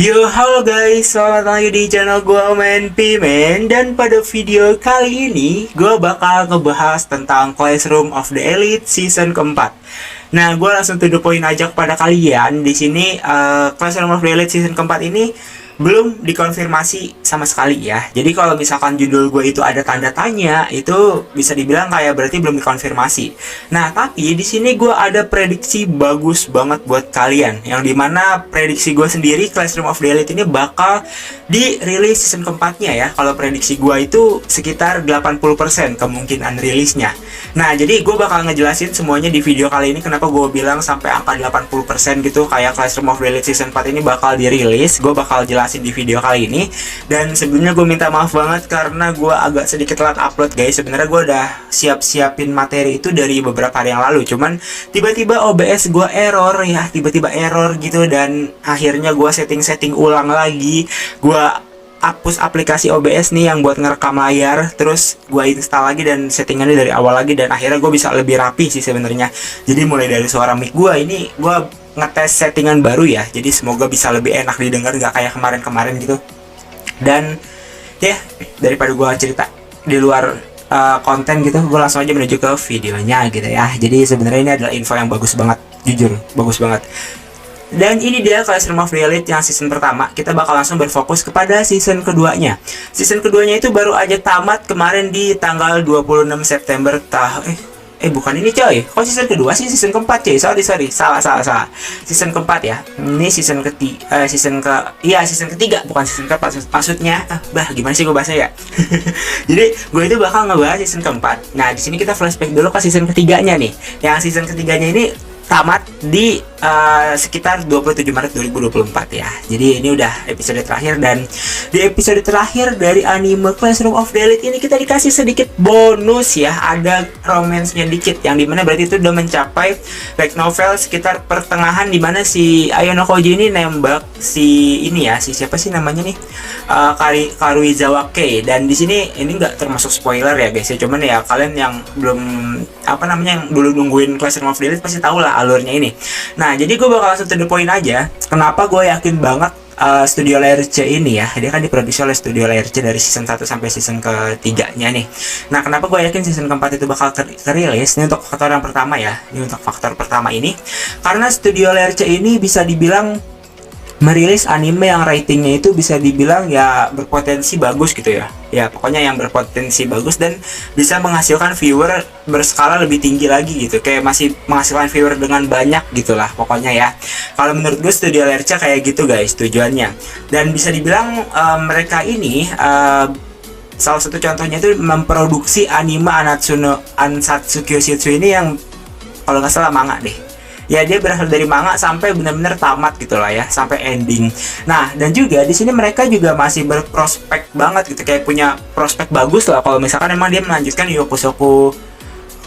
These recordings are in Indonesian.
Yo, halo guys, selamat lagi di channel gue Main Pimen. Dan pada video kali ini, gue bakal ngebahas tentang Classroom of the Elite season keempat. Nah, gue langsung to the point aja kepada kalian. Di sini, Classroom of the Elite season keempat ini belum dikonfirmasi sama sekali ya. Jadi kalau misalkan judul gue itu ada tanda tanya, itu bisa dibilang kayak berarti belum dikonfirmasi. Nah, tapi di sini gue ada prediksi bagus banget buat kalian, yang dimana prediksi gue sendiri Classroom of the Elite ini bakal dirilis season keempatnya ya. Kalau prediksi gue itu sekitar 80% kemungkinan rilisnya. Nah, jadi gue bakal ngejelasin semuanya di video kali ini kenapa gue bilang sampai angka 80% gitu kayak Classroom of the Elite season 4 ini bakal dirilis. Gue bakal jelasin di video kali ini. Dan sebelumnya gue minta maaf banget karena gue agak sedikit telat upload guys. Sebenarnya gue udah siap-siapin materi itu dari beberapa hari yang lalu, cuman tiba-tiba OBS gue error ya, tiba-tiba error gitu. Dan akhirnya gue setting ulang lagi. Gue hapus aplikasi OBS nih yang buat ngerekam layar, terus gue install lagi dan settingannya dari awal lagi, dan akhirnya gue bisa lebih rapi sih sebenarnya. Jadi mulai dari suara mic gue ini, gue ngetes settingan baru ya, jadi semoga bisa lebih enak didengar, nggak kayak kemarin-kemarin gitu. Dan ya, daripada gue cerita di luar konten gitu, gue langsung aja menuju ke videonya gitu ya. Jadi sebenarnya ini adalah info yang bagus banget, jujur bagus banget. Dan ini dia Classroom of the Elite yang season pertama. Kita bakal langsung berfokus kepada season keduanya. Season keduanya itu baru aja tamat kemarin di tanggal 26 September bukan ini coy. Kok season kedua sih? Season keempat coy. Sorry. Salah. Season keempat ya. Ini season season ketiga, bukan season keempat. Maksudnya, gimana sih gue bahasnya ya? Jadi, gue itu bakal ngebahas season keempat. Nah, di sini kita flashback dulu ke season ketiganya nih. Yang season ketiganya ini tamat di sekitar 27 Maret 2024 ya. Jadi ini udah episode terakhir, dan di episode terakhir dari anime Classroom of the Elite ini kita dikasih sedikit bonus ya. Ada romance-nya dikit, yang dimana berarti itu udah mencapai light novel sekitar pertengahan, dimana si Ayano Koji ini nembak si ini ya, si siapa sih namanya nih, Karuizawa Kei. Dan di sini ini nggak termasuk spoiler ya guys ya, cuman ya kalian yang belum yang dulu nungguin Classroom of the Elite pasti tahu lah alurnya ini. Nah, jadi gue bakal langsung to the point aja. Kenapa gue yakin banget Studio Layer C ini ya, dia kan diproduksi oleh Studio Layer C dari season 1 sampai season ketiganya nih. Nah, kenapa gue yakin season keempat itu bakal terilis? Ini untuk faktor yang pertama ya. Ini untuk faktor pertama ini, karena Studio Layer C ini bisa dibilang merilis anime yang ratingnya itu bisa dibilang ya berpotensi bagus gitu ya. Ya pokoknya yang berpotensi bagus dan bisa menghasilkan viewer berskala lebih tinggi lagi gitu. Kayak masih menghasilkan viewer dengan banyak gitulah pokoknya ya. Kalau menurut gue Studio Lercha kayak gitu guys tujuannya. Dan bisa dibilang mereka ini salah satu contohnya itu memproduksi anime Ansatsu Kyoshitsu ini yang kalau nggak salah manga deh. Ya dia berasal dari manga sampai benar-benar tamat gitu lah ya, sampai ending. Nah, dan juga di sini mereka juga masih berprospek banget gitu, kayak punya prospek bagus lah kalau misalkan emang dia melanjutkan Yokosoku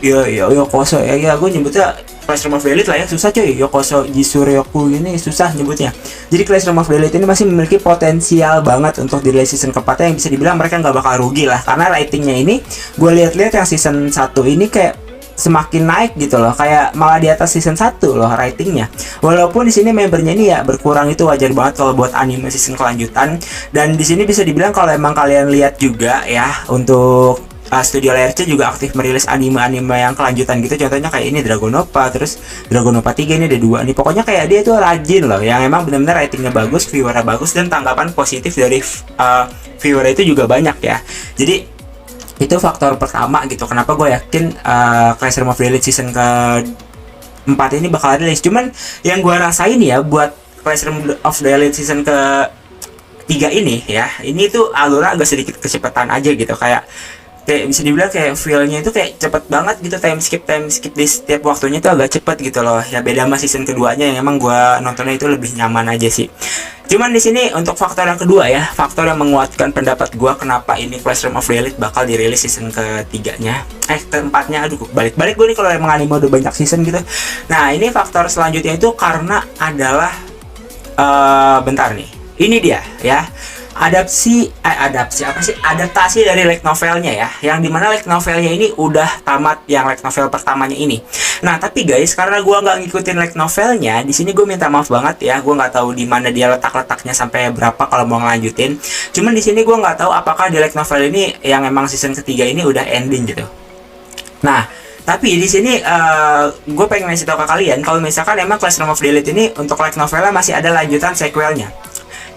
Yokoso ya gue nyebutnya Classroom of the Elite lah ya, susah coy. Yokoso Jisuryoku ini susah nyebutnya. Jadi Classroom of the Elite ini masih memiliki potensial banget untuk di season keempatnya, yang bisa dibilang mereka nggak bakal rugi lah, karena ratingnya ini gue lihat-lihat yang season 1 ini kayak semakin naik gitu loh, kayak malah di atas season 1 loh ratingnya. Walaupun di sini membernya ini ya berkurang, itu wajar banget kalau buat anime season kelanjutan. Dan di sini bisa dibilang kalau emang kalian lihat juga ya, untuk Studio LRC juga aktif merilis anime-anime yang kelanjutan gitu. Contohnya kayak ini Dragonova, terus Dragonova 3 ini ada 2 nih. Pokoknya kayak dia tuh rajin loh, yang emang benar-benar ratingnya bagus, viewernya bagus, dan tanggapan positif dari viewer itu juga banyak ya. Jadi itu faktor pertama gitu, kenapa gue yakin Classroom of the Elite season ke-4 ini bakal rilis. Cuman yang gue rasain ya buat Classroom of the Elite season ke-3 ini ya, ini tuh alurnya agak sedikit kecepatan aja gitu. Kayak bisa dibilang kayak feel-nya itu kayak cepet banget gitu, time skip di setiap waktunya itu agak cepet gitu loh. Ya beda sama season keduanya yang emang gue nontonnya itu lebih nyaman aja sih. Cuman di sini untuk faktor yang kedua ya, faktor yang menguatkan pendapat gue kenapa ini Classroom of the Elite bakal dirilis season ketiganya, keempatnya. Aduh, balik gue nih kalau emang anime udah banyak season gitu. Nah, ini faktor selanjutnya itu karena adalah bentar nih. Ini dia ya. adaptasi dari light novelnya ya, yang dimana light novelnya ini udah tamat, yang light novel pertamanya ini. Nah tapi guys, karena gua nggak ngikutin light novelnya, di sini gue minta maaf banget ya, gue nggak tahu di mana dia letaknya sampai berapa kalau mau ngelanjutin. Cuman di sini gue nggak tahu apakah di light novel ini yang emang season ketiga ini udah ending gitu. Nah, tapi di sini gue pengen ngasih tau ke kalian kalau misalkan emang Classroom of the Elite ini untuk light novelnya masih ada lanjutan sequelnya.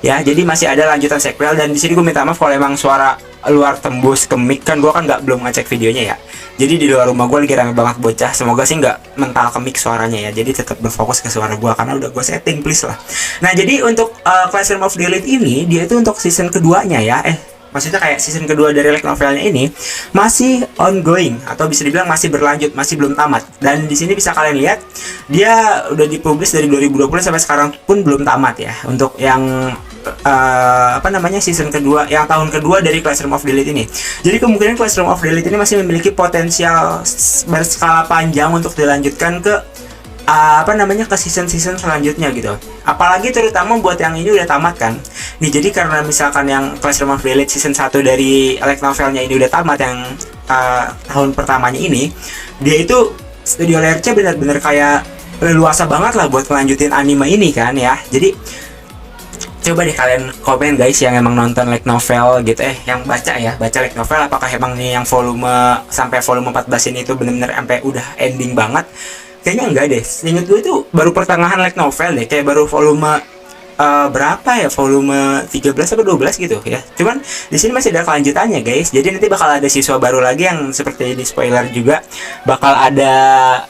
Ya, jadi masih ada lanjutan sequel, dan di sini gue minta maaf kalau emang suara luar tembus ke mic, kan gue kan belum ngecek videonya ya. Jadi di luar rumah gue lagi rame banget bocah, semoga sih nggak mental ke mic suaranya ya. Jadi tetap berfokus ke suara gue karena udah gue setting, please lah. Nah jadi untuk Classroom of the Elite ini dia itu untuk season keduanya ya, maksudnya kayak season kedua dari light novelnya ini masih ongoing atau bisa dibilang masih berlanjut, masih belum tamat. Dan di sini bisa kalian lihat dia udah dipublish dari 2020 sampai sekarang pun belum tamat ya. Untuk yang season kedua, yang tahun kedua dari Classroom of the Elite ini. Jadi kemungkinan Classroom of the Elite ini masih memiliki potensial berskala panjang untuk dilanjutkan ke ke season-season selanjutnya gitu. Apalagi terutama buat yang ini udah tamat kan. Nih jadi karena misalkan yang Classroom of the Elite season 1 dari light novelnya ini udah tamat, yang tahun pertamanya ini, dia itu Studio Lerche benar-benar kayak leluasa banget lah buat melanjutin anime ini kan ya. Jadi coba deh kalian komen guys yang emang nonton light novel gitu, yang baca light novel, apakah emang nih yang volume sampai volume 14 ini itu bener-bener sampai udah ending banget. Kayaknya enggak deh, inget gue itu baru pertengahan light novel deh, kayak baru volume berapa ya, volume 13 atau 12 gitu ya. Cuman di sini masih ada kelanjutannya guys. Jadi nanti bakal ada siswa baru lagi yang seperti di spoiler juga bakal ada.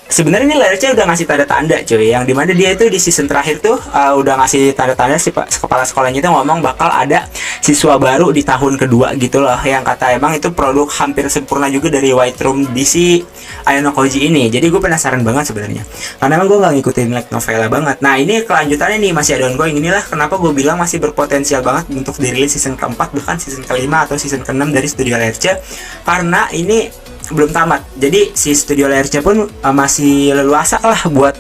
Sebenarnya ini Lerche udah ngasih tanda-tanda cuy, yang dimana dia itu di season terakhir tuh udah ngasih tanda-tanda, si kepala sekolahnya itu ngomong bakal ada siswa baru di tahun kedua gitu loh, yang kata emang itu produk hampir sempurna juga dari White Room DC Ayano Koji ini. Jadi gue penasaran banget sebenarnya, karena emang gue nggak ngikutin light novelnya banget. Nah ini kelanjutannya nih masih ada ongoing. Inilah kenapa gue bilang masih berpotensial banget untuk dirilis season keempat, bahkan season kelima atau season keenam dari Studio Lerche, karena ini belum tamat. Jadi si Studio Lerche pun masih leluasa lah buat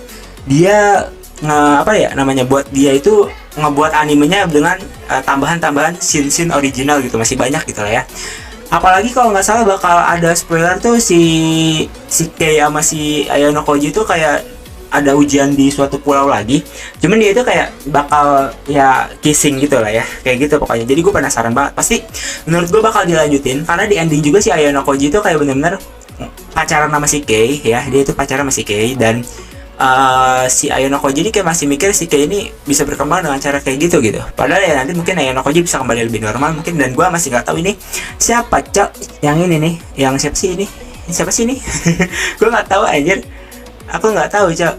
dia buat dia itu ngebuat animenya dengan tambahan-tambahan scene-scene original gitu, masih banyak gitu lah ya. Apalagi kalau nggak salah bakal ada spoiler tuh si Kei sama si Ayano Koji itu kayak ada ujian di suatu pulau lagi, cuman dia itu kayak bakal ya kissing gitu lah ya, kayak gitu pokoknya. Jadi gue penasaran banget, pasti menurut gue bakal dilanjutin, karena di ending juga si Ayano Koji itu kayak bener-bener pacaran sama si Kei ya, dia itu pacaran sama si Kei, dan si Ayano Koji ini kayak masih mikir si Kei ini bisa berkembang dengan cara kayak gitu. Padahal ya nanti mungkin Ayano Koji bisa kembali lebih normal mungkin, dan gue masih nggak tahu ini siapa cok yang ini nih, yang siapa sih ini gue nggak tahu anjir, aku nggak tahu cok,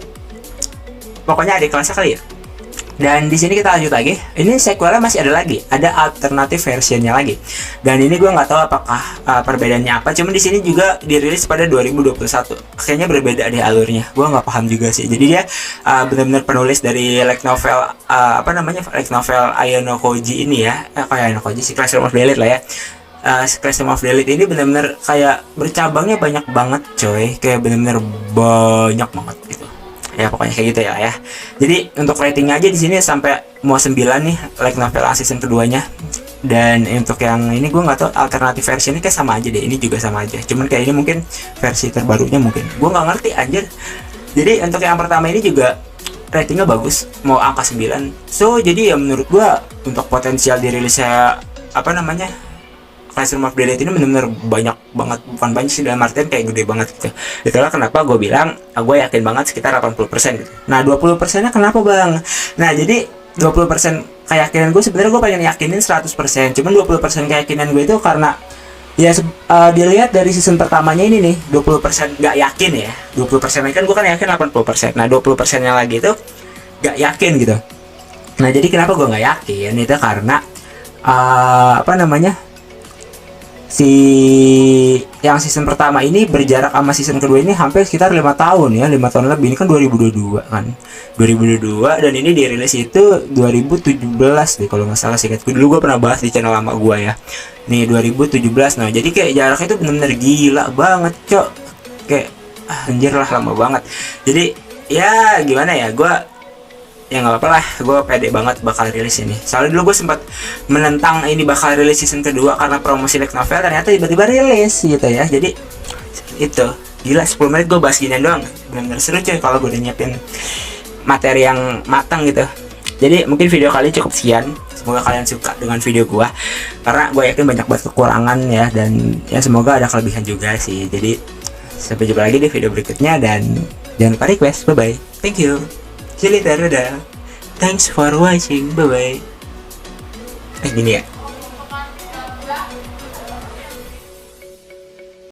pokoknya adik kelasnya kali ya. Dan di sini kita lanjut lagi, ini sequelnya masih ada lagi, ada alternatif versionnya lagi, dan ini gue nggak tahu apakah perbedaannya apa. Cuman di sini juga dirilis pada 2021, kayaknya berbeda deh alurnya, gue nggak paham juga sih. Jadi dia benar-benar penulis dari light novel light novel Ayano Koji ini ya, kayak Ayano Koji si Classroom of the Elite lah ya. Classroom of the Elite ini benar-benar kayak bercabangnya banyak banget coy, kayak benar-benar banyak banget gitu ya, pokoknya kayak gitu ya. Jadi untuk ratingnya aja di sini sampai mau 9 nih light novel season keduanya. Dan untuk yang ini gue nggak tahu alternatif versi ini kayak sama aja deh, ini juga sama aja, cuman kayak ini mungkin versi terbarunya, mungkin gue nggak ngerti anjir. Jadi untuk yang pertama ini juga ratingnya bagus, mau angka 9. So jadi ya menurut gue untuk potensial dirilisnya Classroom of the Elite ini benar-benar banyak banget, bukan banyak sih dalam artian kayak gede banget gitu. Itulah kenapa gue bilang gue yakin banget sekitar 80% gitu. Nah 20%nya kenapa bang? Nah jadi 20% keyakinan gue, sebenarnya gue pengen yakinin 100%, cuman 20% keyakinan gue itu karena ya dilihat dari season pertamanya ini nih 20% gak yakin ya. 20% kan gue kan yakin 80%. Nah 20% nya lagi itu gak yakin gitu. Nah jadi kenapa gue gak yakin itu karena si yang season pertama ini berjarak sama season kedua ini hampir sekitar 5 tahun ya, 5 tahun lebih. Ini kan 2022 kan, 2022, dan ini dirilis itu 2017 deh kalau nggak salah sih. Dulu gue pernah bahas di channel lama gue ya, nih 2017. Nah jadi kayak jaraknya itu bener-bener gila banget cok, kayak anjir lah lama banget. Jadi ya gimana ya, gue ya nggak apa-apa lah, gue pede banget bakal rilis ini. Soalnya dulu gue sempat menentang ini bakal rilis season kedua karena promosi light novel, ternyata tiba-tiba rilis gitu ya. Jadi itu gila, 10 menit gue bahas ginian doang, bener-bener seru coy kalau gue udah nyiapin materi yang matang gitu. Jadi mungkin video kali cukup sekian, semoga kalian suka dengan video gue, karena gue yakin banyak banget kekurangan ya, dan ya semoga ada kelebihan juga sih. Jadi sampai jumpa lagi di video berikutnya, dan jangan lupa request. Bye bye, thank you, see you later, dadah, thanks for watching, bye bye. Gini ya.